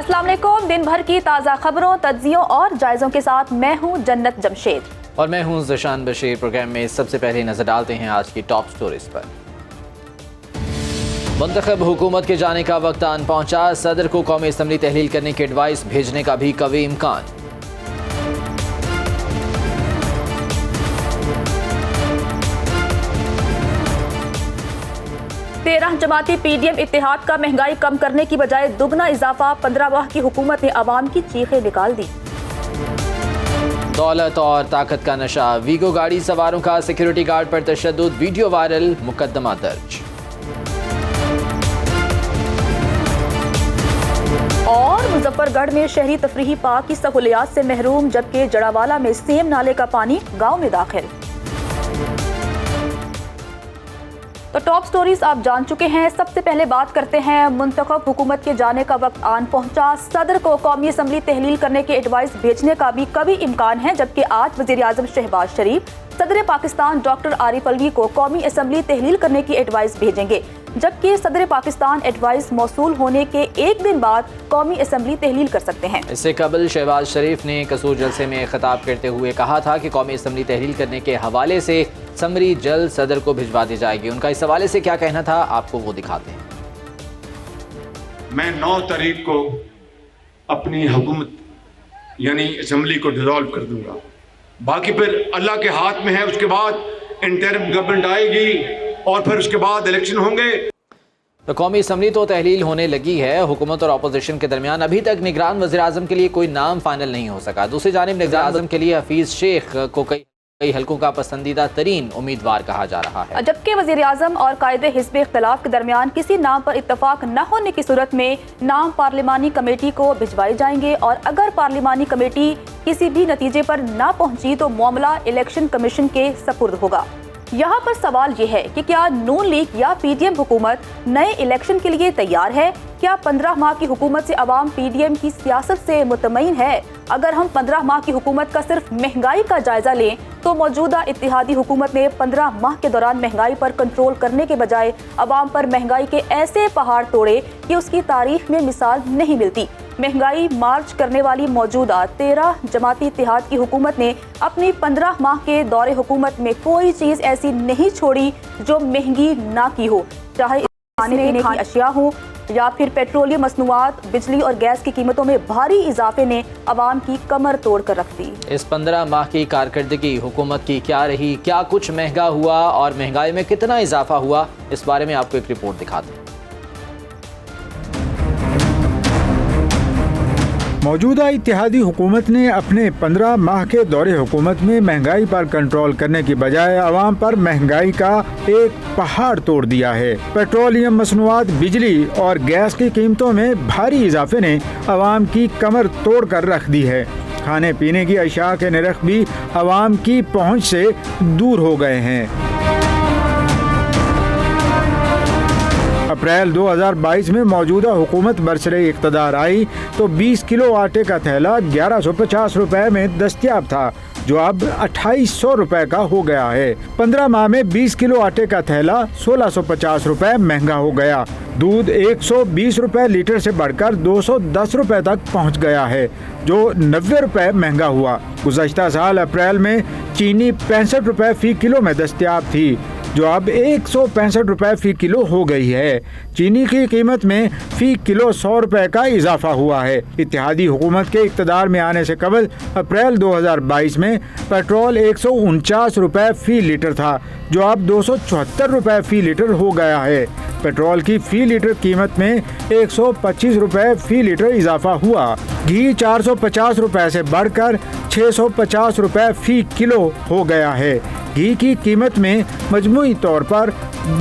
अस्सलाम वालेकुम। दिन भर की ताज़ा खबरों, तज्जियों और जायज़ों के साथ मैं हूँ जन्नत जमशेद और मैं हूँ ज़शान बशीर। प्रोग्राम में सबसे पहले नजर डालते हैं आज की टॉप स्टोरीज पर। मुंतखब हुकूमत के जाने का वक्त आन पहुंचा, सदर को कौमी असम्बली तहलील करने की एडवाइस भेजने का भी कवी इम्कान। तेरह जमाती पीडीएम इत्तेहाद का महंगाई कम करने की बजाय दुगना इजाफा, 15 माह की हुकूमत ने अवाम की चीखें निकाल दी। दौलत और ताकत का नशा, वीगो गाड़ी सवारों का सिक्योरिटी गार्ड पर तशद्दुद, वीडियो वायरल, मुकदमा दर्ज। और मुजफ्फरगढ़ में शहरी तफरीही पार्क की सहूलियात से महरूम, जबकि जड़ावाला में सेम नाले का पानी गांव में दाखिल। तो टॉप स्टोरीज आप जान चुके हैं। सबसे पहले बात करते हैं, मुंतखब हुकूमत के जाने का वक्त आन पहुंचा, सदर को कौमी असम्बली तहलील करने की एडवाइस भेजने का भी कभी इम्कान है। जबकि आज वज़ीर आज़म शहबाज शरीफ सदर पाकिस्तान डॉक्टर आरिफ अलवी को कौमी असम्बली तहलील करने की एडवाइस भेजेंगे, जबकि सदर पाकिस्तान एडवाइस मौसूल होने के एक दिन बाद कौमी असम्बली तहलील कर सकते हैं। इससे कबल शहबाज शरीफ ने कसूर जलसे में खिताब करते हुए कहा था कि कौमी असम्बली तहलील करने के हवाले से समरी जल्द सदर को भिजवा दी जाएगी। उनका इस हवाले से क्या कहना था, आपको वो दिखाते हैं। मैं 9 तारीख को अपनी हुकूमत यानी असम्बली को डिसॉल्व कर दूंगा, बाकी फिर अल्लाह के हाथ में है। उसके बाद इंटरिम गवर्नमेंट आएगी और फिर उसके बाद इलेक्शन होंगे। तो कौमी असम्बली तो तहलील होने लगी है। हुकूमत और अपोजिशन के दरमियान अभी तक निगरान वज़ीर आज़म के लिए कोई नाम फाइनल नहीं हो सका। दूसरी जानिब निगरान आज़म के लिए हफीज शेख को कई हल्कों का पसंदीदा तरीन उम्मीदवार कहा जा रहा है। जबकि वज़ीर आज़म और कायदे हिज़्ब इख्तिलाफ के दरमियान किसी नाम पर इत्तफाक न होने की सूरत में नाम पार्लिमानी कमेटी को भिजवाए जाएंगे, और अगर पार्लिमानी कमेटी किसी भी नतीजे पर न पहुंची तो मामला इलेक्शन कमीशन के सपुर्द होगा। यहाँ पर सवाल ये है कि क्या नून लीग या पीडीएम हुकूमत नए इलेक्शन के लिए तैयार है? क्या 15 माह की हुकूमत से अवाम पीडीएम की सियासत से मुतमईन है? अगर हम 15 माह की हुकूमत का सिर्फ महंगाई का जायजा लें तो मौजूदा इत्तेहादी हुकूमत ने 15 माह के दौरान महंगाई पर कंट्रोल करने के बजाय अवाम पर महंगाई के ऐसे पहाड़ तोड़े कि उसकी तारीख में मिसाल नहीं मिलती। महंगाई मार्च करने वाली मौजूदा 13 जमाती इत्तेहाद की हुकूमत ने अपनी 15 माह के दौरे हुकूमत में कोई चीज़ ऐसी नहीं छोड़ी जो महंगी ना की हो, चाहे खाने पीने की अशिया हो या फिर पेट्रोलियम मसनूआत, बिजली और गैस की कीमतों में भारी इजाफे ने अवाम की कमर तोड़ कर रख दी। इस 15 माह की कारकर्दगी हुकूमत की क्या रही, क्या कुछ महंगा हुआ और महंगाई में कितना इजाफा हुआ, इस बारे में आपको एक रिपोर्ट दिखाते हैं। मौजूदा इत्तेहादी हुकूमत ने अपने 15 माह के दौरे हुकूमत में महंगाई पर कंट्रोल करने की बजाय आवाम पर महंगाई का एक पहाड़ तोड़ दिया है। पेट्रोलियम मसनूआत, बिजली और गैस की कीमतों में भारी इजाफे ने आवाम की कमर तोड़ कर रख दी है। खाने पीने की अशिया के निरख भी आवाम की पहुँच से दूर हो गए हैं। अप्रैल 2022 में मौजूदा हुकूमत बरसरे इक़्तिदार आई तो 20 किलो आटे का थैला 1150 रुपए में दस्तयाब था, जो अब 2800 रुपए का हो गया है। 15 माह में 20 किलो आटे का थैला 1650 रुपए महंगा हो गया। दूध 120 रुपए लीटर से बढ़कर 210 रुपए तक पहुंच गया है, जो 90 रुपए महंगा हुआ। गुज़श्ता साल अप्रैल में चीनी 65 रुपए फी किलो में दस्तयाब थी, जो अब 165 रुपए फी किलो हो गई है। चीनी की कीमत में फी किलो 100 रुपए का इजाफा हुआ है। इत्तेहादी हुकूमत के इक़्तिदार में आने से कबल अप्रैल 2022 में पेट्रोल 149 रुपए फी लीटर था, जो अब 274 रुपए फी लीटर हो गया है। पेट्रोल की फी लीटर कीमत में 125 रुपए फी लीटर इजाफा हुआ। घी 450 रुपए से बढ़कर 650 रुपए फी किलो हो गया है। घी की कीमत में मजमूई तौर पर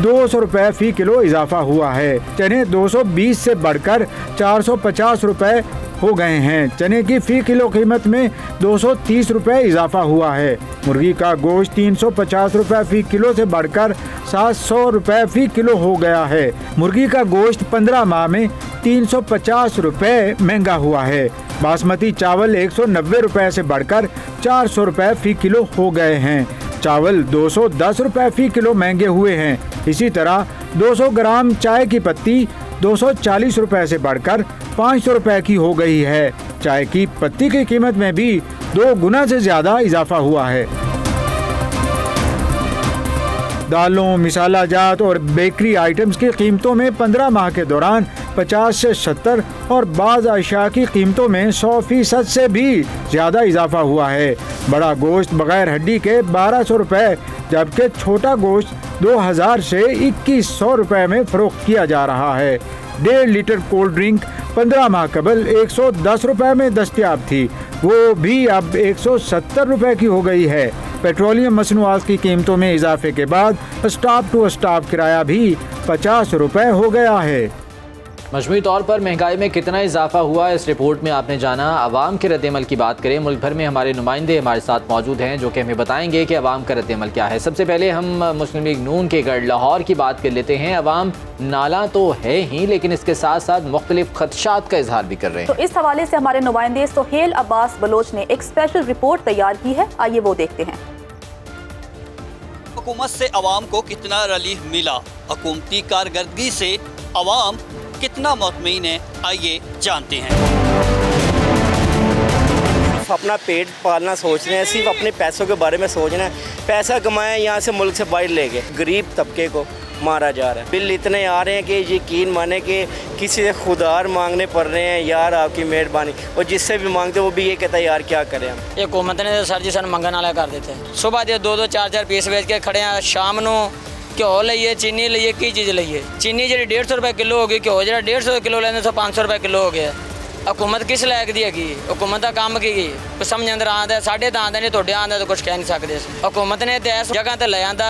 200 रुपए फी किलो इजाफा हुआ है। चने 220 से बढ़कर 450 रुपए हो गए हैं। चने की फी किलो कीमत में 230 रुपए इजाफा हुआ है। मुर्गी का गोश्त 350 रुपए फी किलो से बढ़कर 700 रुपए फी किलो हो गया है। मुर्गी का गोश्त 15 माह में 350 रुपए महंगा हुआ है। बासमती चावल 190 रुपए से बढ़कर 400 रुपए फी किलो हो गए हैं। चावल 210 रुपए फी किलो महंगे हुए हैं। इसी तरह 200 ग्राम चाय की पत्ती 240 रुपए से बढ़कर 500 रुपए की हो गई है। चाय की पत्ती की कीमत में भी 2 गुना से ज्यादा इजाफा हुआ है। दालों, मिसाला जात और बेकरी आइटम्स की कीमतों में 15 माह के दौरान 50 से 70 और बाज़ अशिया की कीमतों में 100% से भी ज़्यादा इजाफा हुआ है। बड़ा गोश्त बगैर हड्डी के 1200 रुपए जबकि छोटा गोश्त 2000 से 2100 रुपए में फरोख्त किया जा रहा है। 1.5 लीटर कोल्ड ड्रिंक 15 माह कबल 110 रुपए में दस्तयाब थी, वो भी अब 170 रुपए की हो गई है। पेट्रोलियम मसनूआत की कीमतों में इजाफे के बाद स्टॉप टू स्टॉप किराया भी 50 रुपए हो गया है। मजमूई तौर पर महंगाई में कितना इजाफा हुआ इस रिपोर्ट में आपने जाना। अवाम के रद्दअमल की बात करें, मुल्क भर में हमारे नुमाइंदे हमारे साथ मौजूद हैं जो कि हमें बताएंगे कि अवाम का रद्दअमल क्या है। सबसे पहले हम मुस्लिम लीग नून के गढ़ लाहौर की बात कर लेते हैं। अवाम नाला तो है ही लेकिन इसके साथ साथ मुख्तलिफ खदशात का इजहार भी कर रहे हैं। तो इस हवाले से हमारे नुमाइंदे सुहेल अब्बास बलोच ने एक स्पेशल रिपोर्ट तैयार की है, आइए वो देखते हैं। हुकूमत से अवाम को कितना रिलीफ मिला, हुकूमती कारकर्दगी से अवाम कितना मुतमईन है, आइए जानते हैं। सिर्फ अपना पेट पालना सोच रहे हैं, सिर्फ अपने पैसों के बारे में सोच रहे हैं। पैसा कमाएं यहाँ से मुल्क से बाहर ले गए, गरीब तबके को मारा जा रहा है। बिल इतने आ रहे हैं कि यकीन माने कि किसी से खुदार मांगने पड़ रहे हैं, यार आपकी मेहरबानी, और जिससे भी मांगते वो भी ये कहता है यार क्या करें हम। ये हुकूमत ने सर जी सन मंगन वाला कर देते हैं। सुबह दे 2-2 4-4 पीस बेच के खड़े हैं, शाम ਨੂੰ ਘਿਓ ਲਈਏ, ਚੀਨੀ ਲਈਏ, ਕੀ ਚੀਜ਼ ਲਈਏ। ਚੀਨੀ ਜਿਹੜੀ 150 ਰੁਪਏ ਕਿਲੋ ਹੋ ਗਈ, ਘਿਓ ਜਿਹੜਾ 150 ਕਿਲੋ ਲੈਂਦੇ ਸੋ 500 ਰੁਪਏ ਕਿਲੋ ਹੋ ਗਿਆ। हुकूमत किस लायक दी हैगी? हुकूमत का काम की कुछ समझ अंदर आंदा है, साढ़े तो आंदा नहीं, थोड़े आंदा तो कुछ कह नहीं सकते। हुकूमत ने तो इस जगह ते ले आंदा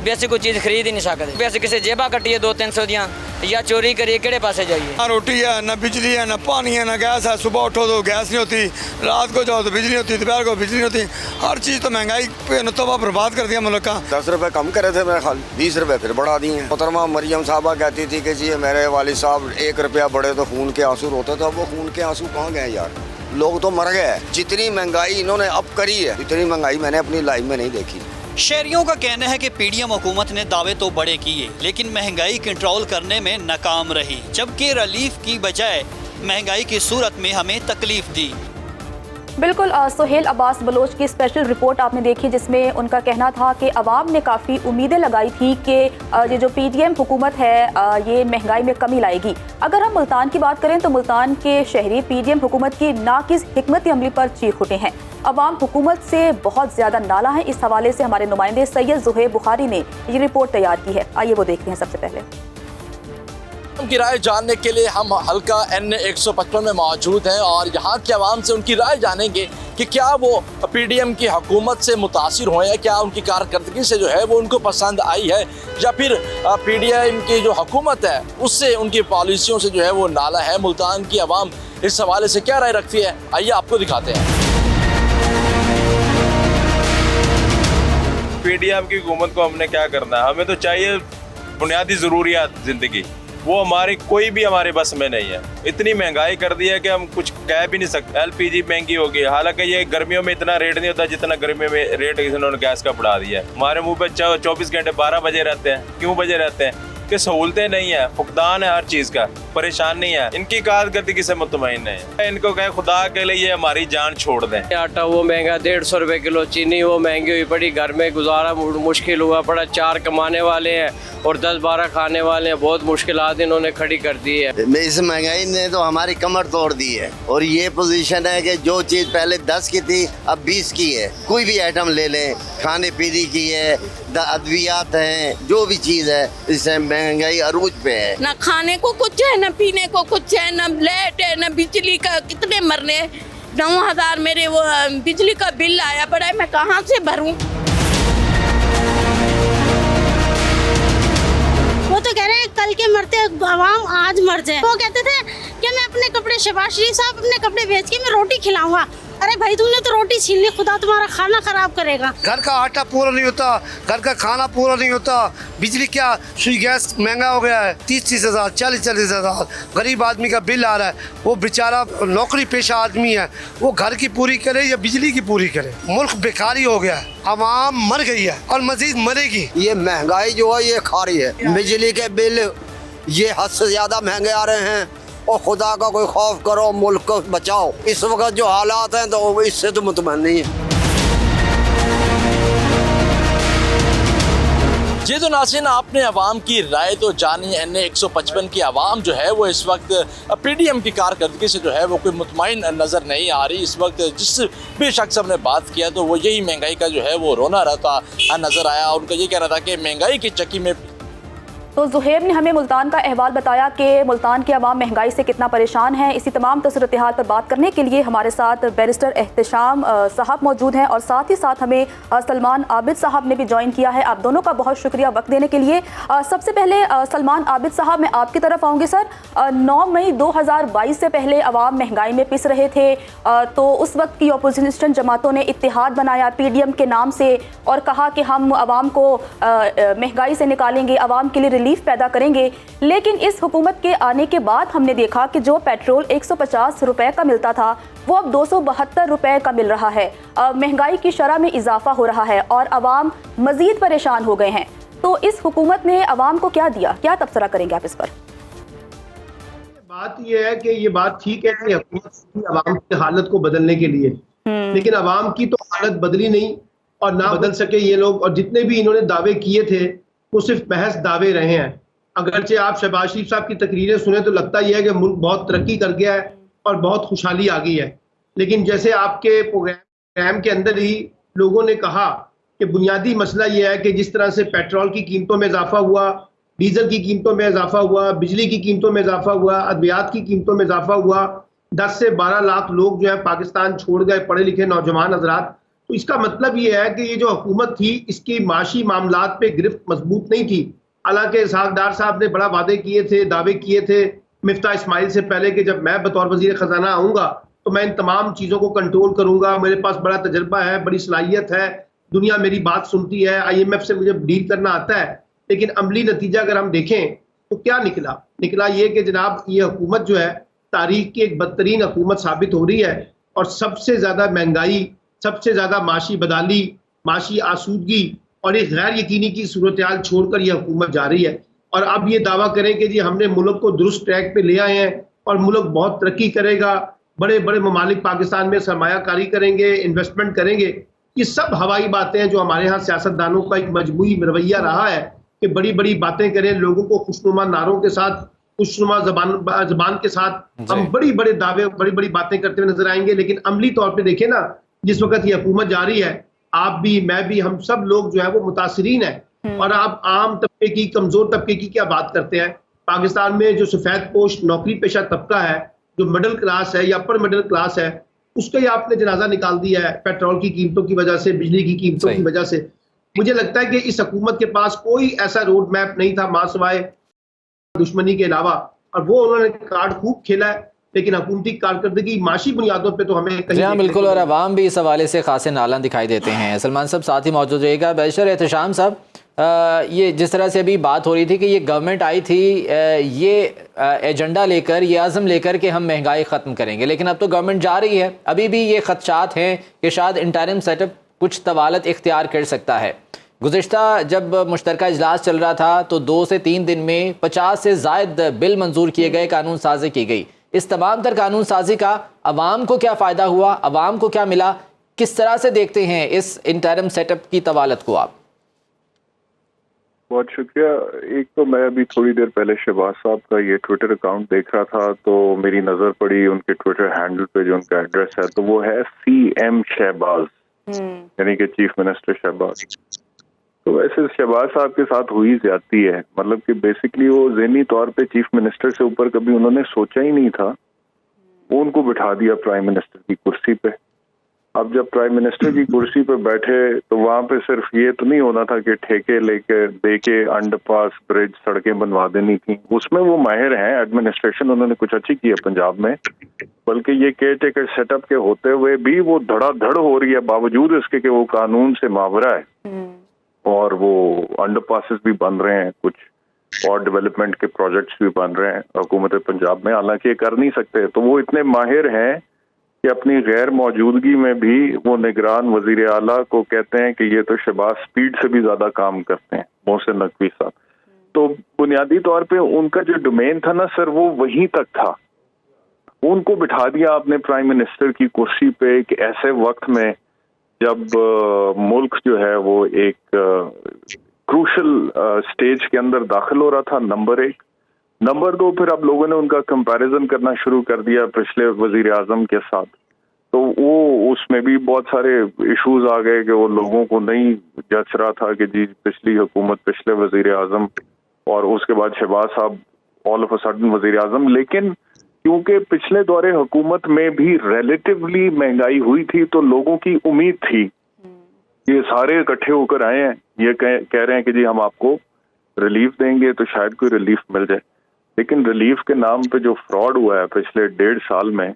भी असीं कोई चीज़ खरीद ही नहीं सकते, भी असीं किसी जेबा कट्टिए 200-300 दियां या चोरी करिए, किहड़े पासे जाइए। ना रोटी है, ना बिजली है, ना पानी है, ना गैस है। सुबह उठो तो गैस नहीं होती, रात को जाओ तो बिजली नहीं होती, दोपहर को बिजली नहीं होती। हर चीज़ तो महंगाई पे नतवा बर्बाद कर दिया मुल्क का। 10 रुपए कम करे थे मेरे ख्याल, 20 रुपए फिर बढ़ा दिए। मोहतरमा मरियम साहबा कहती थी कि जी मेरे वालिद साहब 1 रुपया बढ़े तो खून के आंसू रोते थे। वो खून के आंसू कहाँ गए यार, लोग तो मर गए। जितनी महंगाई इन्होंने अब करी है, इतनी महंगाई मैंने अपनी लाइफ में नहीं देखी। शहरियों का कहना है कि पीडीएम हुकूमत ने दावे तो बड़े किए लेकिन महंगाई कंट्रोल करने में नाकाम रही, जबकि रिलीफ की बजाय महंगाई की सूरत में हमें तकलीफ दी। बिल्कुल, सुहेल अब्बास बलोच की स्पेशल रिपोर्ट आपने देखी जिसमें उनका कहना था कि अवाम ने काफ़ी उम्मीदें लगाई थी कि ये जो पीडीएम हुकूमत है ये महंगाई में कमी लाएगी। अगर हम मुल्तान की बात करें तो मुल्तान के शहरी पीडीएम हुकूमत की नाकिस हिकमत अमली पर चीख उठे हैं। अवाम हुकूमत से बहुत ज़्यादा नाला है। इस हवाले से हमारे नुमाइंदे सैयद ज़ुहैब बुखारी ने ये रिपोर्ट तैयार की है, आइए वो देखते हैं। सबसे पहले उनकी राय जानने के लिए हम हल्का N 155 में मौजूद हैं और यहाँ के अवाम से उनकी राय जानेंगे कि क्या वो पीडीएम की हुकूमत से मुतासिर हुए हैं, क्या उनकी कारकर्दगी से जो है वो उनको पसंद आई है, या फिर पीडीएम की जो हुकूमत है उससे उनकी पॉलिसियों से जो है वो नाला है। मुल्तान की अवाम इस हवाले से क्या राय रखती है, आइए आपको दिखाते हैं। पीडीएम की हुकूमत को हमने क्या करना है, हमें तो चाहिए बुनियादी ज़रूरियात ज़िंदगी, वो हमारी कोई भी हमारे बस में नहीं है। इतनी महंगाई कर दी है कि हम कुछ कह भी नहीं सकते। एलपीजी महंगी हो गई, हालांकि ये गर्मियों में इतना रेट नहीं होता जितना गर्मियों में रेट इन्होंने गैस का बढ़ा दिया है। हमारे मुंह पे 24 घंटे 12 बजे रहते हैं। क्यों बजे रहते हैं कि सहूलतें नहीं है, फुकदान है हर चीज़ का, परेशान नहीं है। इनकी कारकर्दगी से मुतमईन नहीं है। इनको कहे खुदा के लिए हमारी जान छोड़ दें। आटा वो महंगा 150 रुपए किलो, चीनी वो महंगी हुई पड़ी, घर में गुजारा मुश्किल हुआ पड़ा। 4 कमाने वाले हैं और 10-12 खाने वाले हैं, बहुत मुश्किलात इन्होंने खड़ी कर दी है। इस महंगाई ने तो हमारी कमर तोड़ दी है और ये पोजीशन है कि जो चीज़ पहले 10 की थी अब 20 की है। कोई भी आइटम ले लें, खाने पीने की है, अद्वियात हैं, जो भी चीज़ है इससे महंगाई अरूज पे है। ना खाने को कुछ है, ना पीने को कुछ है, ना लाइट है, ना बिजली का। कितने मरने, 9,000 मेरे वो बिजली का बिल आया पड़ा है, मैं कहाँ से भरूं? वो तो कह रहे हैं कल के मरते अवाम आज मर जाए। वो कहते थे कि मैं अपने कपड़े, शहबाज शरीफ साहब अपने कपड़े बेच के मैं रोटी खिलाऊंगा। अरे भाई तुमने तो रोटी छीन ली, खुदा तुम्हारा खाना खराब करेगा। घर का आटा पूरा नहीं होता, घर का खाना पूरा नहीं होता, बिजली क्या, सुई गैस महंगा हो गया है। 30-30 हज़ार, 40-40 हज़ार गरीब आदमी का बिल आ रहा है। वो बेचारा नौकरी पेशा आदमी है, वो घर की पूरी करे या बिजली की पूरी करे। मुल्क बेकारी हो गया है, आवाम मर गई है और मजीद मरेगी। ये महंगाई जो है ये खा रही है। बिजली के बिल ये हद से ज़्यादा महंगे आ रहे हैं और खुदा का कोई खौफ करो, मुल्क को बचाओ। इस वक्त जो हालात हैं तो इससे तो मुतमईन नहीं है। जी तो नाज़रीन, आपने अवाम की राय तो जानी। NA 155 की आवाम जो है वो इस वक्त PDM की कारकर्दगी से जो है वो कोई मुतमईन नज़र नहीं आ रही। इस वक्त जिस भी शख्स हमने बात किया तो वो यही महंगाई का जो है वो रोना रहता नज़र आया। उनका ये कहना था कि महंगाई की चक्की में। तो ज़ुहैब ने हमें मुल्तान का अहवाल बताया कि मुल्तान के अवाम महंगाई से कितना परेशान है। इसी तमाम सूरत हाल पर बात करने के लिए हमारे साथ बैरिस्टर एहतशाम साहब मौजूद हैं और साथ ही साथ हमें सलमान आबिद साहब ने भी ज्वाइन किया है। आप दोनों का बहुत शुक्रिया वक्त देने के लिए। सबसे पहले सलमान आबिद साहब, मैं आपकी तरफ आऊँगी। सर, 9 मई 2022 से पहले अवाम महंगाई में पिस रहे थे, तो उस वक्त की अपोजिशन जमातों ने इत्तेहाद बनाया PDM के नाम से और कहा कि हम अवाम को महंगाई से निकालेंगे, अवाम के लिए रिलीफ पैदा करेंगे। लेकिन इस हुकूमत के आने के बाद हमने देखा कि जो पेट्रोल 150 रुपए का मिलता था वो अब 272 रुपए का मिल रहा है। महंगाई की शरह में इजाफा हो रहा है और अवाम मजीद परेशान हो गए हैं। तो इस हुकूमत ने अवाम को क्या दिया, क्या तबसरा करेंगे आप इस पर? बात यह है कि ये बात ठीक है कि हुकूमत अवाम की हालत को बदलने के लिए, लेकिन अवाम की तो हालत बदली नहीं और ना बदल सके ये लोग। और जितने भी इन्होंने दावे किए थे वो सिर्फ महज दावे रहे हैं। अगरचे आप शहबाज शरीफ साहब की तकरीरें सुने तो लगता ही है कि मुल्क बहुत तरक्की कर गया है और बहुत खुशहाली आ गई है, लेकिन जैसे आपके प्रोग्राम के अंदर ही लोगों ने कहा कि बुनियादी मसला ये है कि जिस तरह से पेट्रोल की कीमतों में इजाफा हुआ, डीजल की कीमतों में इजाफा हुआ, बिजली की कीमतों में इजाफा हुआ, अद्वियात की कीमतों में इजाफा हुआ, 10 से 12 लाख लोग जो है पाकिस्तान छोड़ गए, पढ़े लिखे नौजवान हजरात। तो इसका मतलब ये है कि ये जो हुकूमत थी इसकी माशी मामलात पे गिरफ्त मजबूत नहीं थी। हालांकि इसहाक डार साहब ने बड़ा वादे किए थे, दावे किए थे मिफ्ता इस्माइल से पहले कि जब मैं बतौर वजीर खजाना आऊँगा तो मैं इन तमाम चीज़ों को कंट्रोल करूँगा, मेरे पास बड़ा तजर्बा है, बड़ी सलाहियत है, दुनिया मेरी बात सुनती है, IMF से मुझे डील करना आता है। लेकिन अमली नतीजा अगर हम देखें तो क्या निकला ये कि जनाब ये हुकूमत जो है तारीख की एक बदतरीन हुकूमत साबित हो रही है और सबसे ज़्यादा महंगाई, सबसे ज़्यादा माशी बदाली, माशी आसूदगी और एक गैर यकीनी की सूरत हाल छोड़कर यह हुकूमत जा रही है। और अब ये दावा करें कि जी हमने मुल्क को दुरुस्त ट्रैक पे ले आए हैं और मुल्क बहुत तरक्की करेगा, बड़े बड़े ममालिक पाकिस्तान में सरमायाकारी करेंगे, इन्वेस्टमेंट करेंगे, ये सब हवाई बातें हैं जो हमारे यहाँ सियासतदानों का एक मजबूरी रवैया रहा है कि बड़ी बड़ी बातें करें, लोगों को खुशनुमा नारों के साथ, खुशनुमा जबान के साथ हम बड़ी बड़े दावे, बड़ी बड़ी बातें करते हुए नजर आएंगे। लेकिन अमली तौर पे देखें ना, जिस वक्त ये हुकूमत जा रही है, आप भी, मैं भी, हम सब लोग जो है वो मुतासिरीन है। और आप आम तबके की, कमजोर तबके की क्या बात करते हैं? पाकिस्तान में जो सफेद पोश नौकरी पेशा तबका है, जो मिडिल क्लास है या अपर मिडिल क्लास है, उसका ही आपने जनाजा निकाल दिया है पेट्रोल की कीमतों की वजह से, बिजली की कीमतों की वजह से। मुझे लगता है कि इस हुकूमत के पास कोई ऐसा रोड मैप नहीं था मां सिवाय दुश्मनी के अलावा, और वो उन्होंने कार्ड खूब खेला है। लेकिन हुकूमती कारकर्दगी माशी बुनियादों पे तो हमें कहीं बिल्कुल, और अवाम भी इस हवाले से खासे नालन दिखाई देते हैं। सलमान साहब साथ ही मौजूद रहेगा। बैरिस्टर एहतशाम साहब, ये जिस तरह से अभी बात हो रही थी कि ये गवर्नमेंट आई थी ये एजेंडा लेकर, ये आज़म लेकर कि हम महंगाई ख़त्म करेंगे, लेकिन अब तो गवर्नमेंट जा रही है। अभी भी ये खदशात हैं कि शायद इंटरिम सेटअप कुछ तवालत इख्तियार कर सकता है। गुज़िश्ता जब मुश्तरका इजलास चल रहा था तो 2 से 3 दिन में 50 से ज़ायद बिल मंजूर किए गए, कानून साजी की गई। इस तमाम तर कानून साजी का अवाम को क्या फ़ायदा हुआ, अवाम को क्या मिला, किस तरह से देखते हैं इस इंटरिम सेटअप की तवालत को आप? बहुत शुक्रिया। एक तो मैं अभी थोड़ी देर पहले शहबाज साहब का ये ट्विटर अकाउंट देख रहा था तो मेरी नज़र पड़ी उनके ट्विटर हैंडल पे जो उनका एड्रेस है, तो वो है CM शहबाज, यानी कि चीफ मिनिस्टर शहबाज। तो वैसे शहबाज साहब के साथ हुई ज्यादती है, मतलब कि बेसिकली वो ज़हनी तौर पे चीफ मिनिस्टर से ऊपर कभी उन्होंने सोचा ही नहीं था, वो उनको बिठा दिया प्राइम मिनिस्टर की कुर्सी पे। अब जब प्राइम मिनिस्टर की कुर्सी पे बैठे तो वहाँ पे सिर्फ ये तो नहीं होना था कि ठेके लेके दे के अंडरपास, ब्रिज, सड़कें बनवा देनी थी, उसमें वो माहिर हैं, एडमिनिस्ट्रेशन उन्होंने कुछ अच्छी की है पंजाब में, बल्कि ये केयर टेकर सेटअप के होते हुए भी वो धड़ाधड़ हो रही है बावजूद इसके कि वो कानून से मावरा है और वो अंडरपासेस भी बन रहे हैं कुछ और डेवलपमेंट के प्रोजेक्ट्स भी बन रहे हैं हुकूमत पंजाब में, हालांकि ये कर नहीं सकते। तो वो इतने माहिर हैं कि अपनी गैर मौजूदगी में भी वो निगरान वजीर आला को कहते हैं कि ये तो शहबाज स्पीड से भी ज्यादा काम करते हैं, मोहसिन नकवी साहब। تو بنیادی طور پہ ان کا جو ڈومین تھا نا سر وہ وہیں تک تھا. ان کو بٹھا دیا آپ نے پرائم منسٹر کی کرسی پہ کہ ایسے وقت میں جب ملک جو ہے وہ ایک کروشل سٹیج کے اندر داخل ہو رہا تھا. نمبر 1. نمبر 2 پھر اب لوگوں نے ان کا کمپیریزن کرنا شروع کر دیا پچھلے وزیر اعظم کے ساتھ. تو وہ اس میں بھی بہت سارے ایشوز آ گئے کہ وہ لوگوں کو نہیں جچ رہا تھا کہ جی پچھلی حکومت پچھلے وزیر اعظم اور اس کے بعد شہباز صاحب آل آف اے سڈن وزیر اعظم. لیکن کیونکہ پچھلے دور حکومت میں بھی ریلیٹیولی مہنگائی ہوئی تھی تو لوگوں کی امید تھی یہ سارے اکٹھے ہو کر آئے ہیں یہ کہہ رہے ہیں کہ جی ہم آپ کو ریلیف دیں گے تو شاید کوئی ریلیف مل جائے. لیکن ریلیف کے نام پہ جو فراڈ ہوا ہے پچھلے 1.5 سال میں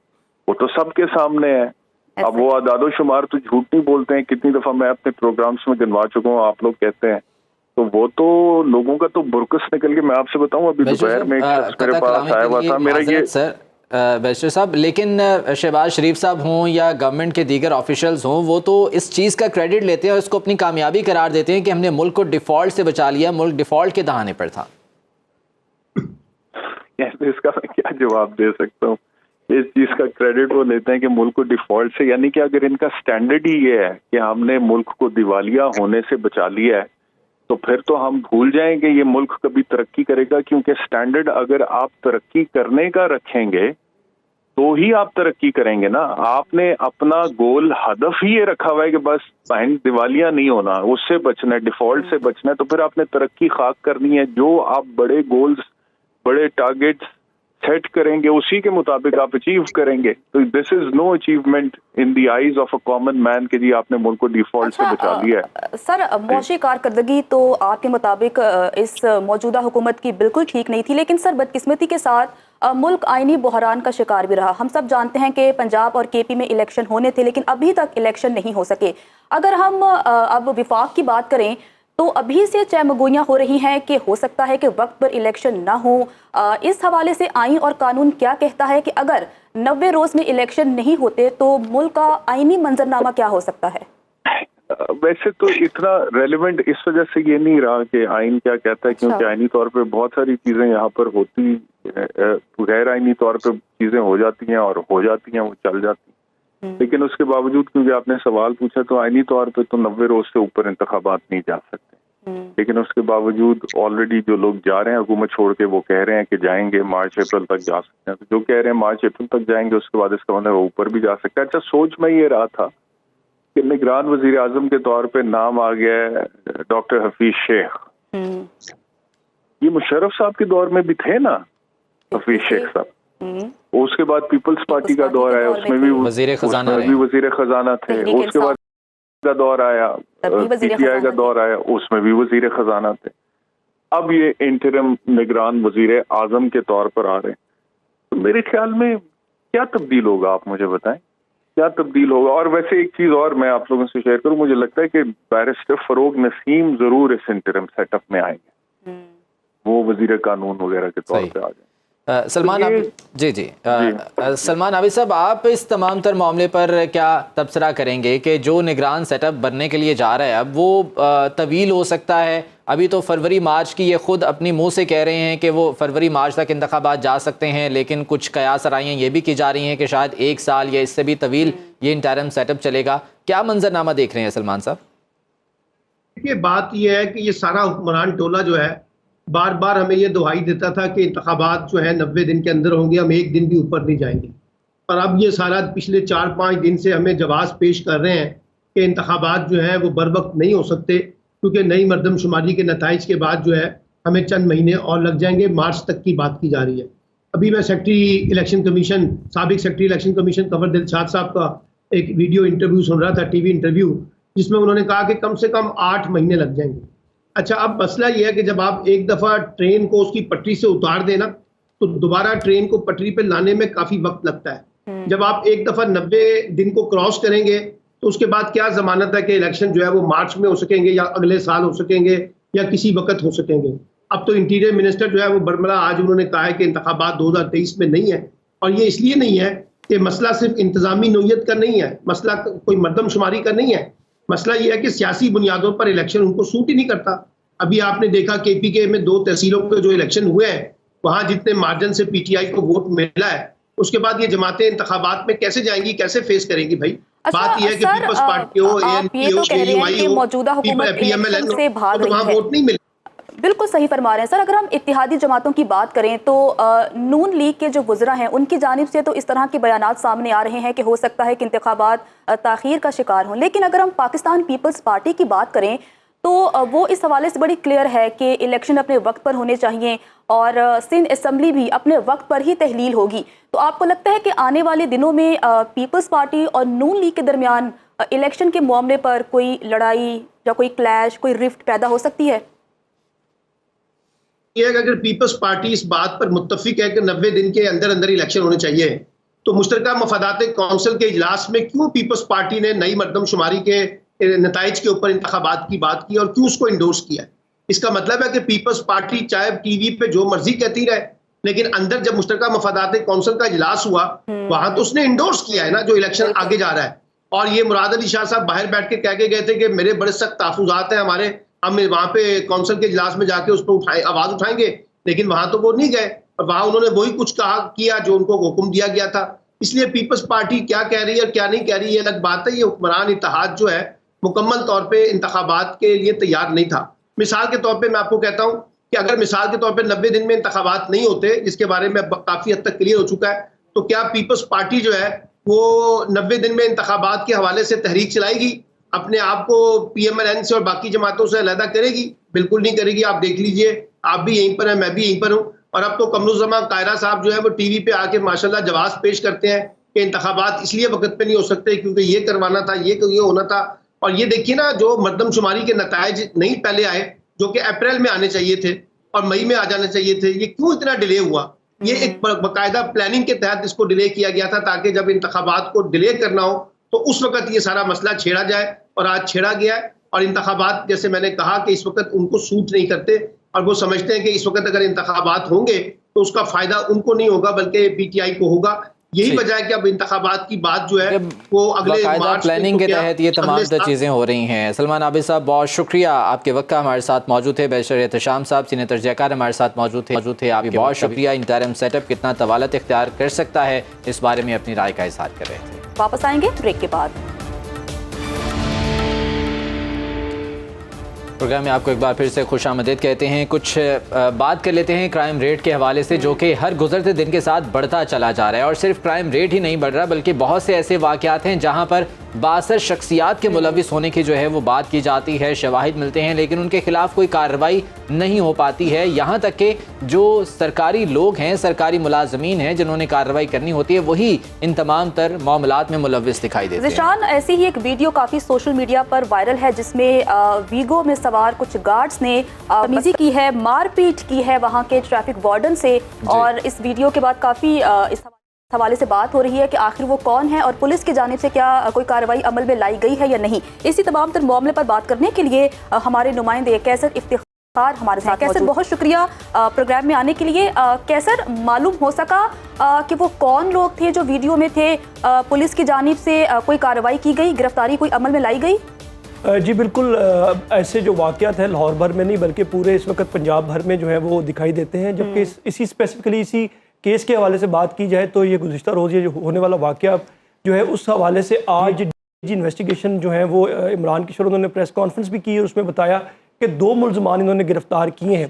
وہ تو سب کے سامنے ہے. اب وہ اعداد و شمار تو جھوٹ نہیں بولتے ہیں. کتنی دفعہ میں اپنے پروگرامز میں گنوا چکا ہوں, آپ لوگ کہتے ہیں. تو وہ تو لوگوں کا تو برکس نکل کے میں آپ سے بتاؤں ابھی دوپہر میں ایک شخص میرے پاس آیا ہوا تھا میرا یہ سر بیشتر صاحب, لیکن شہباز شریف صاحب ہوں یا گورنمنٹ کے دیگر آفیشلز ہوں وہ تو اس چیز کا کریڈٹ لیتے ہیں اور اس کو اپنی کامیابی قرار دیتے ہیں کہ ہم نے ملک کو ڈیفالٹ سے بچا لیا, ملک ڈیفالٹ کے دہانے پر تھا. اس کا میں کیا جواب دے سکتا ہوں. اس چیز کا کریڈٹ وہ لیتے ہیں کہ ملک کو ڈیفالٹ سے, یعنی کہ اگر ان کا سٹینڈرڈ ہی یہ ہے کہ ہم نے ملک کو دیوالیہ ہونے سے بچا لیا ہے تو پھر تو ہم بھول جائیں گے یہ ملک کبھی ترقی کرے گا. کیونکہ سٹینڈرڈ اگر آپ ترقی کرنے کا رکھیں گے تو ہی آپ ترقی کریں گے نا. آپ نے اپنا گول ہدف ہی یہ رکھا ہوا ہے کہ بس دیوالیہ نہیں ہونا, اس سے بچنا ہے, ڈیفالٹ سے بچنا ہے. تو پھر آپ نے ترقی خاک کرنی ہے. جو آپ بڑے گولز بڑے ٹارگیٹ سیٹ کریں گے اسی کے مطابق آپ اچیو کریں گے. تو this is no achievement in the eyes of a common man کہ جی آپ نے ملک کو ڈیفالٹ سے بچا لیا ہے. سر معاشی کارکردگی تو آپ کے مطابق اس موجودہ حکومت کی بالکل ٹھیک نہیں تھی, لیکن سر بدقسمتی کے ساتھ ملک آئینی بحران کا شکار بھی رہا. ہم سب جانتے ہیں کہ پنجاب اور کے پی میں الیکشن ہونے تھے لیکن ابھی تک الیکشن نہیں ہو سکے. اگر ہم اب وفاق کی بات کریں تو ابھی سے چہمگوئیاں ہو رہی ہیں کہ ہو سکتا ہے کہ وقت پر الیکشن نہ ہو. اس حوالے سے آئین اور قانون کیا کہتا ہے کہ اگر 90 روز میں الیکشن نہیں ہوتے تو ملک کا آئینی منظرنامہ کیا ہو سکتا ہے؟ ویسے تو اتنا ریلیونٹ اس وجہ سے یہ نہیں رہا کہ آئین کیا کہتا ہے, کیونکہ آئینی طور پہ بہت ساری چیزیں یہاں پر ہوتی, غیر آئینی طور پہ چیزیں ہو جاتی ہیں اور ہو جاتی ہیں, وہ چل جاتی ہیں. لیکن اس کے باوجود کیونکہ آپ نے سوال پوچھا تو آئینی طور پہ تو 90 روز سے اوپر انتخابات نہیں جا سکتے. لیکن اس کے باوجود آلریڈی جو لوگ جا رہے ہیں حکومت چھوڑ کے وہ کہہ رہے ہیں کہ جائیں گے مارچ اپریل تک جا سکتے ہیں. تو جو کہہ رہے ہیں مارچ اپریل تک جائیں گے اس کے بعد اس کا مطلب اوپر بھی جا سکتا ہے. اچھا سوچ میں یہ رہا تھا کہ نگران وزیر اعظم کے طور پہ نام آ گیا ہے ڈاکٹر حفیظ شیخ. یہ مشرف صاحب کے دور میں بھی تھے نا حفیظ شیخ صاحب. اس کے بعد پیپلز پارٹی کا دور آیا, اس میں بھی وزیر خزانہ تھے. اس کے بعد کا دور آیا, پی ٹی آئی کا دور آیا, اس میں بھی وزیر خزانہ تھے. اب یہ انٹرم نگران وزیر اعظم کے طور پر آ رہے ہیں. تو میرے خیال میں کیا تبدیل ہوگا آپ مجھے بتائیں, کیا تبدیل ہوگا. اور ویسے ایک چیز اور میں آپ لوگوں سے شیئر کروں, مجھے لگتا ہے کہ بیرسٹر فروغ نسیم ضرور اس انٹرم سیٹ اپ میں آئیں گے, وہ وزیر قانون وغیرہ کے طور پہ آ جائیں. سلمان سلمان عابد صاحب, آپ اس تمام تر معاملے پر کیا تبصرہ کریں گے کہ جو نگران سیٹ اپ بننے کے لیے جا رہا ہے اب وہ طویل ہو سکتا ہے؟ ابھی تو فروری مارچ کی یہ خود اپنی منہ سے کہہ رہے ہیں کہ وہ فروری مارچ تک انتخابات جا سکتے ہیں, لیکن کچھ قیاس آرائیاں یہ بھی کی جا رہی ہیں کہ شاید 1 سال یا اس سے بھی طویل یہ انٹرم سیٹ اپ چلے گا. کیا منظرنامہ دیکھ رہے ہیں سلمان صاحب؟ یہ بات یہ ہے کہ یہ سارا حکمران ٹولہ جو ہے بار بار ہمیں یہ دہائی دیتا تھا کہ انتخابات جو ہے 90 دن کے اندر ہوں گے, ہم 1 دن بھی اوپر نہیں جائیں گے. اور اب یہ سارا پچھلے 4-5 دن سے ہمیں جواز پیش کر رہے ہیں کہ انتخابات جو ہیں وہ بر وقت نہیں ہو سکتے, کیونکہ نئی مردم شماری کے نتائج کے بعد جو ہے ہمیں چند مہینے اور لگ جائیں گے. مارچ تک کی بات کی جا رہی ہے. ابھی میں سابق سیکرٹری الیکشن کمیشن کنور دلشاد صاحب کا ایک ویڈیو انٹرویو سن رہا تھا, ٹی وی انٹرویو, جس میں انہوں نے کہا کہ کم سے کم 8 مہینے لگ جائیں گے. اچھا, اب مسئلہ یہ ہے کہ جب آپ ایک دفعہ ٹرین کو اس کی پٹری سے اتار دیں نا تو دوبارہ ٹرین کو پٹری پہ لانے میں کافی وقت لگتا ہے. جب آپ ایک دفعہ 90 دن کو کراس کریں گے تو اس کے بعد کیا ضمانت ہے کہ الیکشن جو ہے وہ مارچ میں ہو سکیں گے یا اگلے سال ہو سکیں گے یا کسی وقت ہو سکیں گے. اب تو انٹیریئر منسٹر جو ہے وہ برملا آج انہوں نے کہا ہے کہ انتخابات 2023 میں نہیں ہے, اور یہ اس لیے نہیں ہے کہ مسئلہ صرف انتظامی نوعیت کا نہیں ہے, مسئلہ کوئی مردم شماری کا نہیں ہے. مسئلہ یہ ہے کہ سیاسی بنیادوں پر الیکشن ان کو سوٹ ہی نہیں کرتا. अभी आपने देखा KPK में 2 तहसीलों के जो इलेक्शन हुए हैं, वहाँ जितने मार्जिन से PTI को वोट मिला है, उसके बाद ये जमातें इंतखाबात में कैसे जाएंगी, कैसे फेस करेंगी भाई? बात ये है कि पीपल्स पार्टी हो, ANP हो, AUI हो, मौजूदा हुकूमत इलेक्शन से भाग तो वहाँ रही है। वोट नहीं मिले। बिल्कुल सही फरमा रहे हैं सर। अगर हम इत्तेहादी जमातों की बात करें तो नून लीग के जो वज़रा हैं उनकी जानिब से तो इस तरह के बयानात सामने आ रहे हैं कि हो सकता है कि इंतखाबात ताख़ीर का शिकार हों, लेकिन अगर हम पाकिस्तान पीपल्स पार्टी की बात करें तो वो इस हवाले से बड़ी क्लियर है कि इलेक्शन अपने वक्त पर होने चाहिए और सिंध असम्बली भी अपने वक्त पर ही तहलील होगी। तो आपको लगता है कि आने वाले दिनों में पीपल्स पार्टी और नून लीग के दरमियान इलेक्शन के मामले पर कोई लड़ाई या कोई क्लैश, कोई रिफ्ट पैदा हो सकती है? ये है कि अगर पीपल्स पार्टी इस बात पर मुत्तफिक है कि 90 दिन के अंदर अंदर इलेक्शन होने चाहिए, तो मुश्तरका मफादात कौंसिल के इजलास में क्यों पीपल्स पार्टी ने नई मरदमशुमारी के नताइज के ऊपर इंतखाबात की बात की और क्यों उसको इंडोर्स किया? इसका मतलब है कि पीपल्स पार्टी चाहे टीवी पे जो मर्जी कहती रहे, लेकिन अंदर जब मुश्तरका मफादात कौंसिल का इजलास हुआ वहां तो उसने इंडोर्स किया है ना जो इलेक्शन आगे जा रहा है। और ये मुराद अली शाह साहब बाहर बैठ के कह के गए थे कि मेरे बड़े सख्त तहफ़्फ़ुज़ात हैं हमारे, हम वहाँ पे कौंसिल के इजलास में जाके उस पर आवाज़ उठाएंगे, लेकिन वहाँ तो वो नहीं गए और वहाँ उन्होंने वही कुछ कहा किया जो उनको हुक्म दिया गया था। इसलिए पीपल्स पार्टी क्या कह रही है और क्या नहीं कह रही है अलग बात है। ये हुक्मरान इत्तेहाद जो है मुकम्मल तौर पे इंतखाबात के लिए तैयार नहीं था। मिसाल के तौर पे मैं आपको कहता हूँ कि अगर मिसाल के तौर पे 90 दिन में इंतखाबात नहीं होते, जिसके बारे में काफ़ी हद तक क्लियर हो चुका है, तो क्या पीपल्स पार्टी जो है वो 90 दिन में इंतखाबात के हवाले से तहरीक चलाएगी, अपने आप को PMLN से और बाकी जमातों से अलहदा करेगी? बिल्कुल नहीं करेगी। आप देख लीजिए, आप भी यहीं पर हैं, मैं भी यहीं पर हूँ। और अब तो कमरुज़्ज़मा कायरा साहब जो है वो टीवी पे आके माशाल्लाह जवाब पेश करते हैं कि इंतखाबात इसलिए वक्त पे नहीं हो सकते क्योंकि ये करवाना था, ये होना था। और ये देखिए ना, जो मरदमशुमारी के नताइज नहीं पहले आए, जो कि अप्रैल में आने चाहिए थे और मई में आ जाने चाहिए थे, ये क्यों इतना डिले हुआ? ये एक बाकायदा प्लानिंग के तहत इसको डिले किया गया था ताकि जब इंतखाबात को डिले करना हो तो उस वक्त ये सारा मसला छेड़ा जाए, और आज छेड़ा गया है। और इंतखाबात जैसे मैंने कहा कि इस वक्त उनको सूट नहीं करते और वो समझते हैं कि इस वक्त अगर इंतखाबात होंगे तो उसका फायदा उनको नहीं होगा बल्कि PTI को होगा। यही वजह है कि अब इंतखाबात की बात जो है वो अगले मार्च प्लानिंग के तहत ये तमाम चीज़ें हो रही हैं। सलमान आबिद साहब, बहुत शुक्रिया आपके वक्त का हमारे साथ मौजूद थे। बैरिस्टर एहतशाम साहब, सीनेटर जयकार हमारे साथ मौजूद थे। आपकी बहुत शुक्रिया। इंटरिम सेटअप कितना तवालत इख्तियार कर सकता है, इस बारे में अपनी राय का इज़हार कर रहे थे। वापस आएंगे ब्रेक के बाद। प्रोग्राम में आपको एक बार फिर से खुशामदीद कहते हैं। कुछ बात कर लेते हैं क्राइम रेट के हवाले से, जो कि हर गुजरते दिन के साथ बढ़ता चला जा रहा है। और सिर्फ क्राइम रेट ही नहीं बढ़ रहा बल्कि बहुत से ऐसे वाक़यात हैं जहां पर बासर शख्सियात के मुलविस होने की जो है वो बात की जाती है, शवाहिद मिलते हैं, लेकिन उनके खिलाफ कोई कार्रवाई नहीं हो पाती है। यहाँ तक कि जो सरकारी लोग हैं, सरकारी मुलाजमीन हैं, जिन्होंने कार्रवाई करनी होती है, वही इन तमाम तर मामलात में मुलविस दिखाई देते हैं। ज़िशान, ऐसी ही एक वीडियो काफ़ी सोशल मीडिया पर वायरल है जिसमें वीगो में सवार कुछ गार्ड्स ने बदतमीजी की है, मारपीट की है वहाँ के ट्रैफिक वार्डन से। और इस वीडियो के बाद काफ़ी इस हवाले से बात हो रही है कि आखिर वो कौन है और पुलिस की जानिब से क्या कोई कार्रवाई अमल में लाई गई है या नहीं। इसी तमाम तर मामले पर बात करने के लिए हमारे नुमाइंदे कैसर इफ्तिखार हमारे साथ। कैसर, बहुत शुक्रिया प्रोग्राम में आने के लिए। कैसर, मालूम हो सका कि वो कौन लोग थे जो वीडियो में थे? पुलिस की जानिब से कोई कार्रवाई की गई, गिरफ्तारी कोई अमल में लाई गई? जी बिल्कुल, ऐसे जो वाक़यात हैं लाहौर भर में नहीं बल्कि पूरे इस वक्त पंजाब भर में जो है वो दिखाई देते हैं। जबकि इसी स्पेसिफिकली इसी केस के हवाले से बात की जाए तो ये गुज़िश्ता रोज़ ये जो होने वाला वाक़या जो है उस हवाले से आज इन्वेस्टिगेशन जो है वो इमरान किशोर, उन्होंने प्रेस कॉन्फ्रेंस भी की और उसमें बताया कि 2 मुल्ज़मान इन्होंने गिरफ़्तार किए हैं।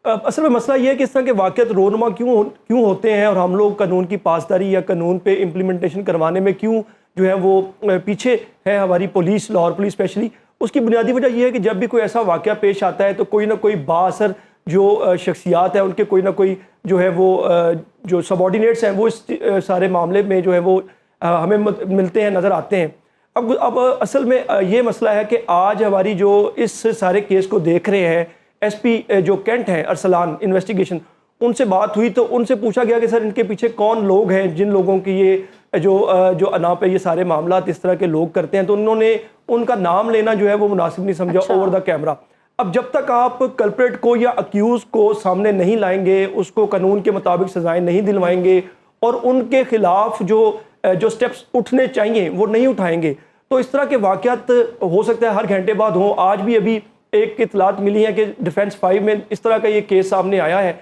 असल में मसला ये है कि इस तरह के वाक़यात रोनुमा क्यों होते हैं और हम लोग कानून की पासदारी या कानून पे इम्प्लीमेंटेशन करवाने में क्यों जो है वो पीछे है हमारी पुलिस, लाहौर पुलिस स्पेशली। उसकी बुनियादी वजह यह है कि जब भी कोई ऐसा वाक़या पेश आता है तो कोई ना कोई बाअसर जो शख्सियात है उनके कोई ना कोई जो है वो जो सबॉर्डिनेट्स हैं वो इस सारे मामले में जो है वो हमें मिलते हैं, नज़र आते हैं। अब असल में ये मसला है कि आज हमारी जो इस सारे केस को देख रहे हैं SP जो कैंट हैं अरसलान इन्वेस्टिगेशन, उनसे बात हुई तो उनसे पूछा गया कि सर इनके पीछे कौन लोग हैं जिन लोगों की ये जो अना पे ये सारे मामला इस तरह के लोग करते हैं। तो उन्होंने उनका नाम लेना जो है वो मुनासिब नहीं समझा ओवर द कैमरा। अब जब तक आप कल्प्रेट को या अक्यूज़ को सामने नहीं लाएंगे, उसको कानून के मुताबिक सजाएं नहीं दिलवाएंगे और उनके खिलाफ जो स्टेप्स उठने चाहिए वो नहीं उठाएंगे, तो इस तरह के वाक़यात हो सकता है हर घंटे बाद हों। आज भी अभी ایک اطلاعات ملی ہیں کہ ڈیفینس 5 میں اس طرح کا یہ کیس سامنے آیا ہے.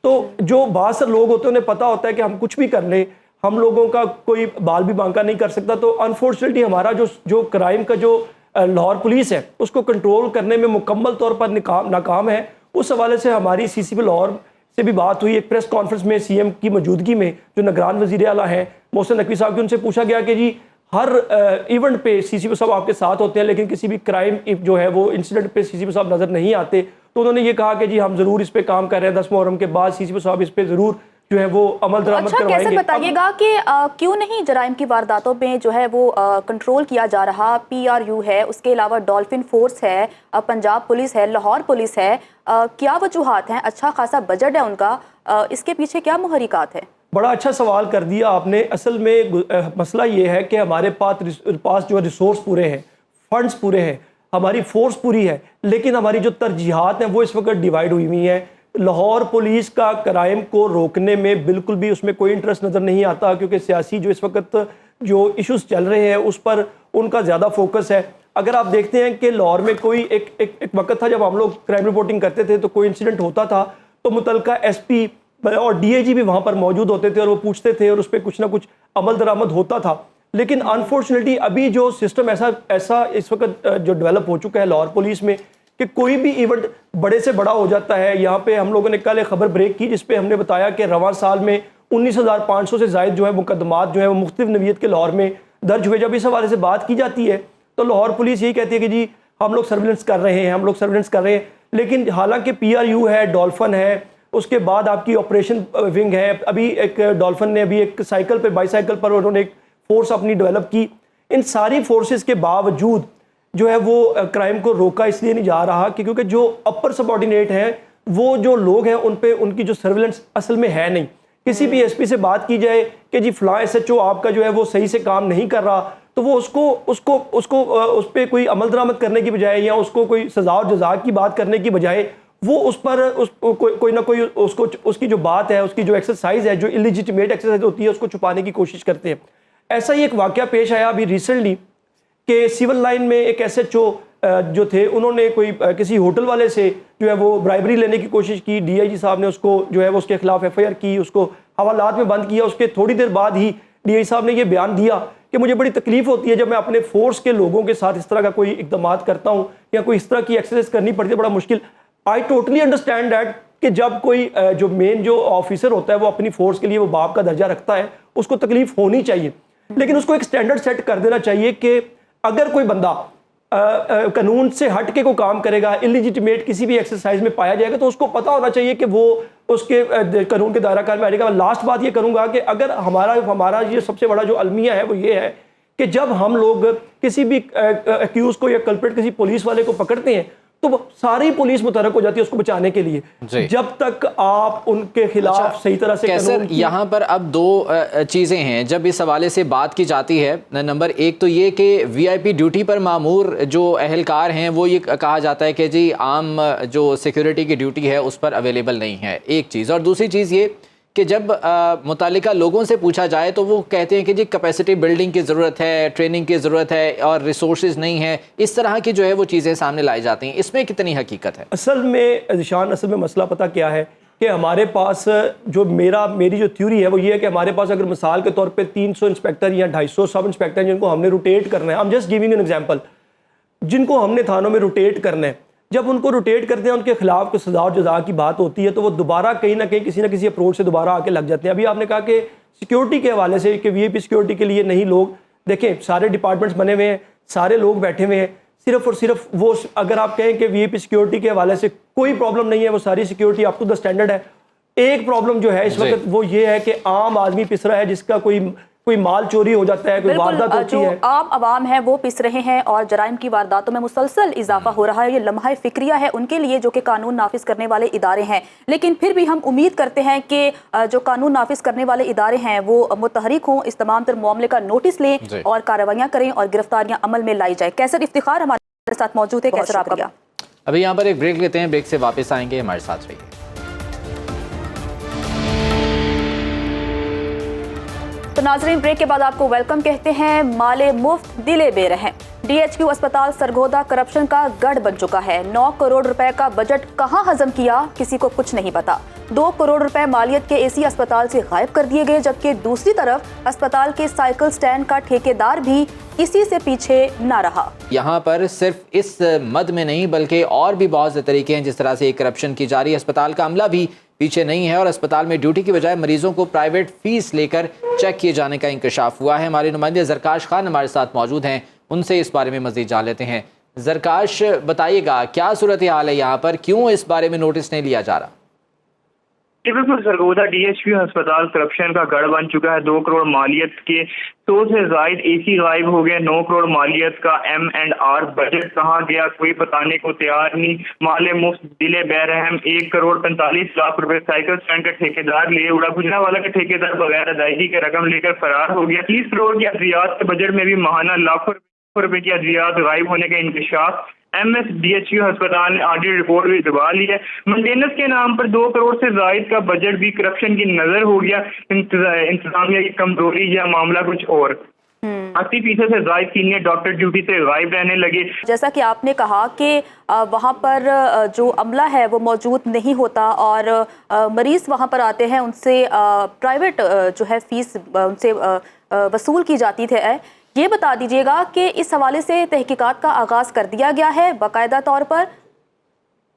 تو جو بعض سا لوگ ہوتے ہیں انہیں پتہ ہوتا ہے کہ ہم کچھ بھی کر لیں ہم لوگوں کا کوئی بال بھی بانکا نہیں کر سکتا. تو انفارچونیٹلی ہمارا جو کرائم کا جو لاہور پولیس ہے اس کو کنٹرول کرنے میں مکمل طور پر ناکام ہے. اس حوالے سے ہماری سی سی پی لاہور سے بھی بات ہوئی ایک پریس کانفرنس میں سی ایم کی موجودگی میں جو نگران وزیر اعلیٰ ہیں محسن نقوی صاحب کی. ان سے پوچھا گیا کہ جی ہر ایونٹ پہ سی سی پی صاحب آپ کے ساتھ ہوتے ہیں لیکن کسی بھی کرائم جو ہے وہ انسیڈنٹ پہ سی سی پی صاحب نظر نہیں آتے. تو انہوں نے یہ کہا کہ جی ہم ضرور اس پہ کام کر رہے ہیں, 10 محرم کے بعد سی سی پی صاحب اس پہ ضرور جو ہے وہ عمل درآمد کروائیں گے. کیسے بتائیے گا کہ کیوں نہیں جرائم کی وارداتوں میں جو ہے وہ کنٹرول کیا جا رہا؟ PRU ہے, اس کے علاوہ ڈولفن فورس ہے, پنجاب پولیس ہے, لاہور پولیس ہے, کیا وجوہات ہیں؟ اچھا خاصا بجٹ ہے ان کا, اس کے پیچھے کیا محرکات ہیں؟ بڑا اچھا سوال کر دیا آپ نے. اصل میں مسئلہ یہ ہے کہ ہمارے پاس جو ریسورس پورے ہیں, فنڈز پورے ہیں, ہماری فورس پوری ہے, لیکن ہماری جو ترجیحات ہیں وہ اس وقت ڈیوائیڈ ہوئی ہوئی ہیں. لاہور پولیس کا کرائم کو روکنے میں بالکل بھی اس میں کوئی انٹرسٹ نظر نہیں آتا کیونکہ سیاسی جو اس وقت جو ایشوز چل رہے ہیں اس پر ان کا زیادہ فوکس ہے. اگر آپ دیکھتے ہیں کہ لاہور میں کوئی ایک وقت تھا جب ہم لوگ کرائم رپورٹنگ کرتے تھے تو کوئی انسیڈنٹ ہوتا تھا تو متعلقہ SP اور DIG بھی وہاں پر موجود ہوتے تھے اور وہ پوچھتے تھے اور اس پہ کچھ نہ کچھ عمل درآمد ہوتا تھا. لیکن انفارچونیٹلی ابھی جو سسٹم ایسا اس وقت جو ڈیولپ ہو چکا ہے لاہور پولیس میں کہ کوئی بھی ایونٹ بڑے سے بڑا ہو جاتا ہے. یہاں پہ ہم لوگوں نے کل ایک خبر بریک کی جس پہ ہم نے بتایا کہ رواں سال میں 19,500 سے زائد جو ہے مقدمات جو ہے وہ مختلف نوعیت کے لاہور میں درج ہوئے. جب اس حوالے سے بات کی جاتی ہے تو لاہور پولیس یہی کہتی ہے کہ جی ہم لوگ سرویلنس کر رہے ہیں, لیکن حالانکہ PRU ہے, ڈولفن ہے, اس کے بعد آپ کی آپریشن ونگ ہے. ابھی ایک ڈولفن نے ابھی ایک سائیکل پہ بائی سائیکل پر انہوں نے ایک فورس اپنی ڈیولپ کی. ان ساری فورسز کے باوجود جو ہے وہ کرائم کو روکا اس لیے نہیں جا رہا کہ کیونکہ جو اپر سب آرڈینیٹ ہیں وہ جو لوگ ہیں ان پہ ان کی جو سرویلنس اصل میں ہے نہیں. کسی بھی SP سے بات کی جائے کہ جی فلاں SHO آپ کا جو ہے وہ صحیح سے کام نہیں کر رہا تو وہ اس پہ کوئی عمل درآمد کرنے کی بجائے یا اس کو کوئی سزا اور جزا کی بات کرنے کی بجائے وہ اس پر کوئی نہ کوئی اس کی جو بات ہے, اس کی جو ایکسرسائز ہے, جو اللیجیٹمیٹ ایکسرسائز ہوتی ہے اس کو چھپانے کی کوشش کرتے ہیں. ایسا ہی ایک واقعہ پیش آیا ابھی ریسنٹلی کہ سول لائن میں ایک SHO جو تھے انہوں نے کوئی کسی ہوٹل والے سے جو ہے وہ برائبری لینے کی کوشش کی. DIG صاحب نے اس کو جو ہے وہ اس کے خلاف FIR کی, اس کو حوالات میں بند کیا. اس کے تھوڑی دیر بعد ہی DIG صاحب نے یہ بیان دیا کہ مجھے بڑی تکلیف ہوتی ہے جب میں اپنے فورس کے لوگوں کے ساتھ اس طرح کا کوئی اقدامات کرتا ہوں یا کوئی اس طرح کی ایکسرسائز کرنی پڑتی ہے, بڑا مشکل. آئی ٹوٹلی انڈرسٹینڈ دیٹ کہ جب کوئی جو مین جو آفیسر ہوتا ہے وہ اپنی فورس کے لیے وہ باپ کا درجہ رکھتا ہے اس کو تکلیف ہونی چاہیے, لیکن اس کو ایک سٹینڈرڈ سیٹ کر دینا چاہیے کہ اگر کوئی بندہ قانون سے ہٹ کے کوئی کام کرے گا, اللیجیٹمیٹ کسی بھی ایکسرسائز میں پایا جائے گا تو اس کو پتہ ہونا چاہیے کہ وہ اس کے قانون کے دائرہ کار میں آئے گا. لاسٹ بات یہ کروں گا کہ اگر ہمارا یہ سب سے بڑا جو المیہ ہے وہ یہ ہے کہ جب ہم لوگ کسی بھی ایکیوز کو یا کلپریٹ کسی پولیس والے کو پکڑتے ہیں تو ساری پولیس متحرک ہو جاتی ہے اس کو بچانے کے لیے. جب تک آپ ان کے خلاف صحیح طرح سے قانون یہاں پر اب دو چیزیں ہیں جب اس حوالے سے بات کی جاتی ہے. نمبر ایک تو یہ کہ VIP ڈیوٹی پر معمور جو اہلکار ہیں وہ یہ کہا جاتا ہے کہ جی عام جو سیکیورٹی کی ڈیوٹی ہے اس پر اویلیبل نہیں ہے, ایک چیز. اور دوسری چیز یہ کہ جب متعلقہ لوگوں سے پوچھا جائے تو وہ کہتے ہیں کہ جی کیپیسٹی بلڈنگ کی ضرورت ہے, ٹریننگ کی ضرورت ہے اور ریسورسز نہیں ہیں. اس طرح کی جو ہے وہ چیزیں سامنے لائی جاتی ہیں, اس میں کتنی حقیقت ہے؟ اصل میں مسئلہ پتہ کیا ہے کہ ہمارے پاس جو میری جو تھیوری ہے وہ یہ ہے کہ ہمارے پاس اگر مثال کے طور پہ 300 انسپیکٹر یا 250 سب انسپیکٹر جن کو ہم نے روٹیٹ کرنا ہے, I'm just giving an example, جن کو ہم نے تھانوں میں روٹیٹ کرنا ہے, جب ان کو روٹیٹ کرتے ہیں ان کے خلاف کوئی سزا اور جزا کی بات ہوتی ہے تو وہ دوبارہ کہیں نہ کہیں کسی نہ کسی اپروچ سے دوبارہ آ کے لگ جاتے ہیں. ابھی آپ نے کہا کہ سیکیورٹی کے حوالے سے کہ VIP سیکیورٹی کے لیے نہیں لوگ, دیکھیں سارے ڈپارٹمنٹس بنے ہوئے ہیں, سارے لوگ بیٹھے ہوئے ہیں, صرف اور صرف وہ اگر آپ کہیں کہ VIP سیکیورٹی کے حوالے سے کوئی پرابلم نہیں ہے, وہ ساری security up to the standard ہے. ایک پرابلم جو ہے اس وقت وہ یہ ہے کہ عام آدمی پس رہا ہے جس کا کوئی مال چوری ہو جاتا ہے, کوئی واردات ہوتی ہے. جو عام عوام ہے وہ پس رہے ہیں اور جرائم کی وارداتوں میں مسلسل اضافہ ہو رہا ہے. یہ لمحہ فکریہ ہے ان کے لیے جو کہ قانون نافذ کرنے والے ادارے ہیں, لیکن پھر بھی ہم امید کرتے ہیں کہ جو قانون نافذ کرنے والے ادارے ہیں وہ متحرک ہوں, اس تمام تر معاملے کا نوٹس لیں اور کارروائیاں کریں اور گرفتاریاں عمل میں لائی جائے. کیسر افتخار ہمارے ساتھ موجود ہے. کیسر آپ کا ابھی یہاں پر ایک بریک لیتے ہیں, بریک سے واپس آئیں گے, ہمارے ساتھ رہیے. तो नाजरीन, ब्रेक के बाद आपको वेलकम कहते हैं। माले मुफ्त दिले बेरहम, DHQ अस्पताल सरगोदा करप्शन का गढ़ बन चुका है। 9 करोड़ रुपए का बजट कहां हजम किया, किसी को कुछ नहीं पता। 2 करोड़ रुपए मालियत के AC अस्पताल से गायब कर दिए गए, जबकि दूसरी तरफ अस्पताल के साइकिल स्टैंड का ठेकेदार भी किसी से पीछे न रहा। यहाँ पर सिर्फ इस मद में नहीं बल्कि और भी बहुत से तरीके हैं जिस तरह से करप्शन की जा रही है। अस्पताल का अमला भी पीछे नहीं है और अस्पताल में ड्यूटी की बजाय मरीजों को प्राइवेट फीस लेकर चेक किए जाने का इंकशाफ हुआ है। हमारे नुमाइंदे जरकाश खान हमारे साथ मौजूद हैं, उनसे इस बारे में मजीद जान लेते हैं। जरकाश, बताइएगा क्या सूरत हाल है यहाँ पर, क्यों इस बारे में नोटिस नहीं लिया जा रहा? बिल्कुल, सरगोदा DHQ अस्पताल करप्शन का गढ़ बन चुका है। 2 करोड़ मालियत के 100 से जायद AC गायब हो गए। 9 करोड़ मालियत का M&R बजट कहाँ गया, कोई बताने को तैयार नहीं। माले मुफ्त दिले बेरहम, 1 करोड़ 45 लाख रुपए साइकिल स्टैंड का ठेकेदार ले उड़ा। गुजरांवाला का ठेकेदार बगैर अदायगी के रकम लेकर फरार हो गया। 30 करोड़ की अद्वियात के बजट में भी माहाना लाखों रुपए की अद्वियात गायब होने का इंकशाफ। MS DHQ अस्पताल ने ऑडिट रिपोर्ट भी दबा ली है। मेंटेनेंस के नाम पर 2 करोड़ से जायद का बजट भी करप्शन की नजर हो गया। इंतजामिया की कमजोरी या मामला कुछ और। 80% से जायद सीनियर डॉक्टर ड्यूटी से गायब रहने लगे। जैसा कि आपने कहा कि वहाँ पर जो अमला है वो मौजूद नहीं होता और मरीज वहाँ पर आते हैं, उनसे प्राइवेट जो है फीस उनसे वसूल की जाती है। ये बता दीजिएगा कि इस हवाले से तहकीकात का आगाज़ कर दिया गया है बाकायदा तौर पर?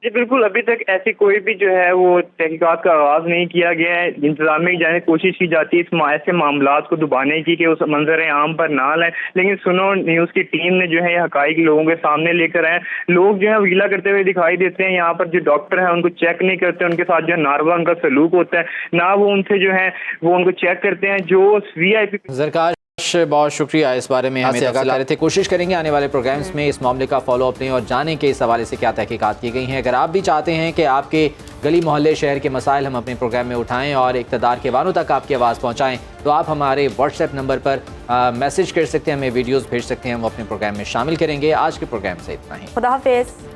जी बिल्कुल, अभी तक ऐसी कोई भी जो है वो तहकीकात का आगाज़ नहीं किया गया है। इंतजामिया की जाने कोशिश की जाती है इस ऐसे मामलात को दबाने की कि उस मंजर आम पर ना लाएं, लेकिन सुनो न्यूज़ की टीम ने जो है हकाइक लोगों के सामने लेकर आए। लोग जो है वीला करते हुए दिखाई देते हैं। यहाँ पर जो डॉक्टर है उनको चेक नहीं करते, उनके साथ जो नारवा उनका सलूक होता है, ना वो उनसे जो है वो उनको चेक करते हैं। जो VIP जरकाश, बहुत शुक्रिया इस बारे में हमें आगाह कर रहे थे। कोशिश करेंगे आने वाले प्रोग्राम्स में इस मामले का फॉलो अप लें और जानें कि इस हवाले से क्या तहकीकात की गई हैं। अगर आप भी चाहते हैं कि आपके गली मोहल्ले शहर के मसाइल हम अपने प्रोग्राम में उठाएं और इक़्तिदार के वानों तक आपकी आवाज़ पहुँचाएँ, तो आप हमारे WhatsApp नंबर पर मैसेज कर सकते हैं, हमें वीडियोज़ भेज सकते हैं, हम अपने प्रोग्राम में शामिल करेंगे। आज के प्रोग्राम से इतना ही। खुदा हाफिज़।